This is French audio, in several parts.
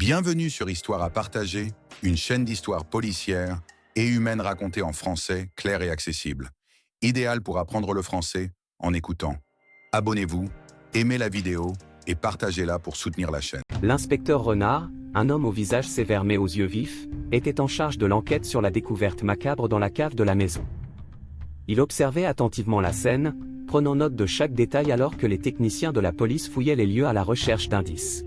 Bienvenue sur Histoire à partager, une chaîne d'histoire policière et humaine racontée en français clair et accessible. Idéal pour apprendre le français en écoutant. Abonnez-vous, aimez la vidéo et partagez-la pour soutenir la chaîne. L'inspecteur Renard, un homme au visage sévère mais aux yeux vifs, était en charge de l'enquête sur la découverte macabre dans la cave de la maison. Il observait attentivement la scène, prenant note de chaque détail alors que les techniciens de la police fouillaient les lieux à la recherche d'indices.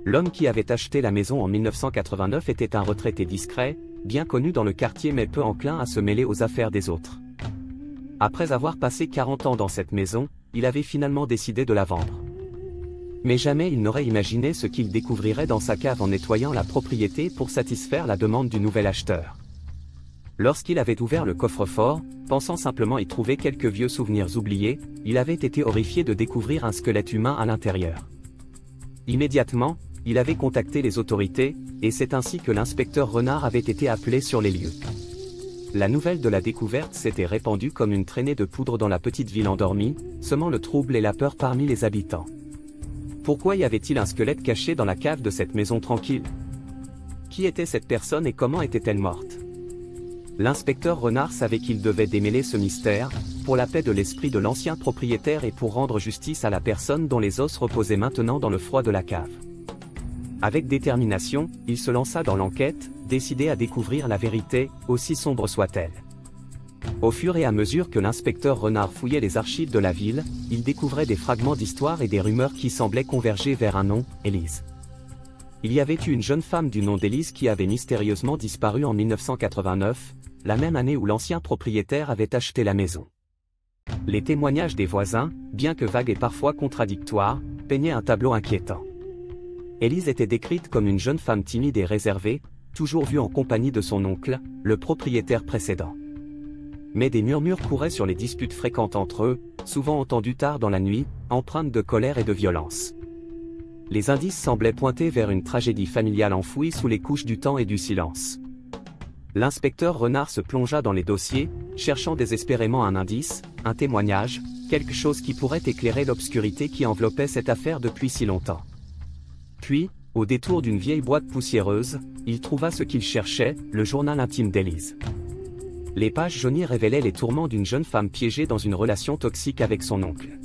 L'homme qui avait acheté la maison en 1989 était un retraité discret, bien connu dans le quartier mais peu enclin à se mêler aux affaires des autres. Après avoir passé 40 ans dans cette maison, il avait finalement décidé de la vendre. Mais jamais il n'aurait imaginé ce qu'il découvrirait dans sa cave en nettoyant la propriété pour satisfaire la demande du nouvel acheteur. Lorsqu'il avait ouvert le coffre-fort, pensant simplement y trouver quelques vieux souvenirs oubliés, il avait été horrifié de découvrir un squelette humain à l'intérieur. Immédiatement, il avait contacté les autorités, et c'est ainsi que l'inspecteur Renard avait été appelé sur les lieux. La nouvelle de la découverte s'était répandue comme une traînée de poudre dans la petite ville endormie, semant le trouble et la peur parmi les habitants. Pourquoi y avait-il un squelette caché dans la cave de cette maison tranquille? Qui était cette personne et comment était-elle morte? L'inspecteur Renard savait qu'il devait démêler ce mystère, pour la paix de l'esprit de l'ancien propriétaire et pour rendre justice à la personne dont les os reposaient maintenant dans le froid de la cave. Avec détermination, il se lança dans l'enquête, décidé à découvrir la vérité, aussi sombre soit-elle. Au fur et à mesure que l'inspecteur Renard fouillait les archives de la ville, il découvrait des fragments d'histoire et des rumeurs qui semblaient converger vers un nom, Élise. Il y avait eu une jeune femme du nom d'Élise qui avait mystérieusement disparu en 1989, la même année où l'ancien propriétaire avait acheté la maison. Les témoignages des voisins, bien que vagues et parfois contradictoires, peignaient un tableau inquiétant. Élise était décrite comme une jeune femme timide et réservée, toujours vue en compagnie de son oncle, le propriétaire précédent. Mais des murmures couraient sur les disputes fréquentes entre eux, souvent entendues tard dans la nuit, empreintes de colère et de violence. Les indices semblaient pointer vers une tragédie familiale enfouie sous les couches du temps et du silence. L'inspecteur Renard se plongea dans les dossiers, cherchant désespérément un indice, un témoignage, quelque chose qui pourrait éclairer l'obscurité qui enveloppait cette affaire depuis si longtemps. Puis, au détour d'une vieille boîte poussiéreuse, il trouva ce qu'il cherchait, le journal intime d'Élise. Les pages jaunies révélaient les tourments d'une jeune femme piégée dans une relation toxique avec son oncle.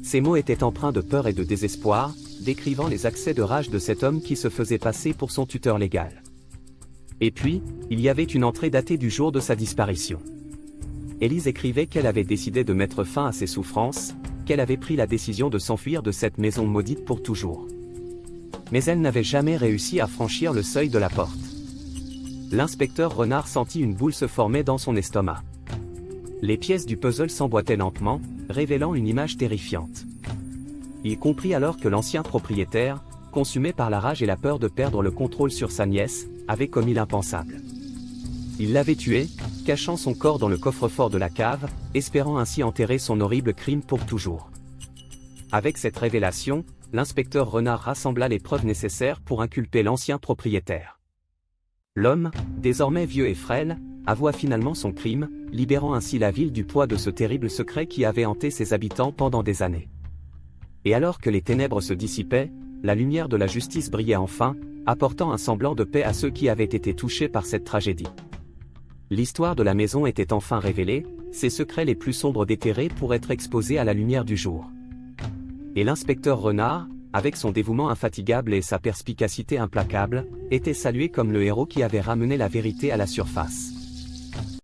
Ces mots étaient empreints de peur et de désespoir, décrivant les accès de rage de cet homme qui se faisait passer pour son tuteur légal. Et puis, il y avait une entrée datée du jour de sa disparition. Élise écrivait qu'elle avait décidé de mettre fin à ses souffrances, qu'elle avait pris la décision de s'enfuir de cette maison maudite pour toujours. Mais elle n'avait jamais réussi à franchir le seuil de la porte. L'inspecteur Renard sentit une boule se former dans son estomac. Les pièces du puzzle s'emboîtaient lentement, révélant une image terrifiante. Il comprit alors que l'ancien propriétaire, consumé par la rage et la peur de perdre le contrôle sur sa nièce, avait commis l'impensable. Il l'avait tuée, cachant son corps dans le coffre-fort de la cave, espérant ainsi enterrer son horrible crime pour toujours. Avec cette révélation, l'inspecteur Renard rassembla les preuves nécessaires pour inculper l'ancien propriétaire. L'homme, désormais vieux et frêle, avoua finalement son crime, libérant ainsi la ville du poids de ce terrible secret qui avait hanté ses habitants pendant des années. Et alors que les ténèbres se dissipaient, la lumière de la justice brillait enfin, apportant un semblant de paix à ceux qui avaient été touchés par cette tragédie. L'histoire de la maison était enfin révélée, ses secrets les plus sombres déterrés pour être exposés à la lumière du jour. Et l'inspecteur Renard, avec son dévouement infatigable et sa perspicacité implacable, était salué comme le héros qui avait ramené la vérité à la surface.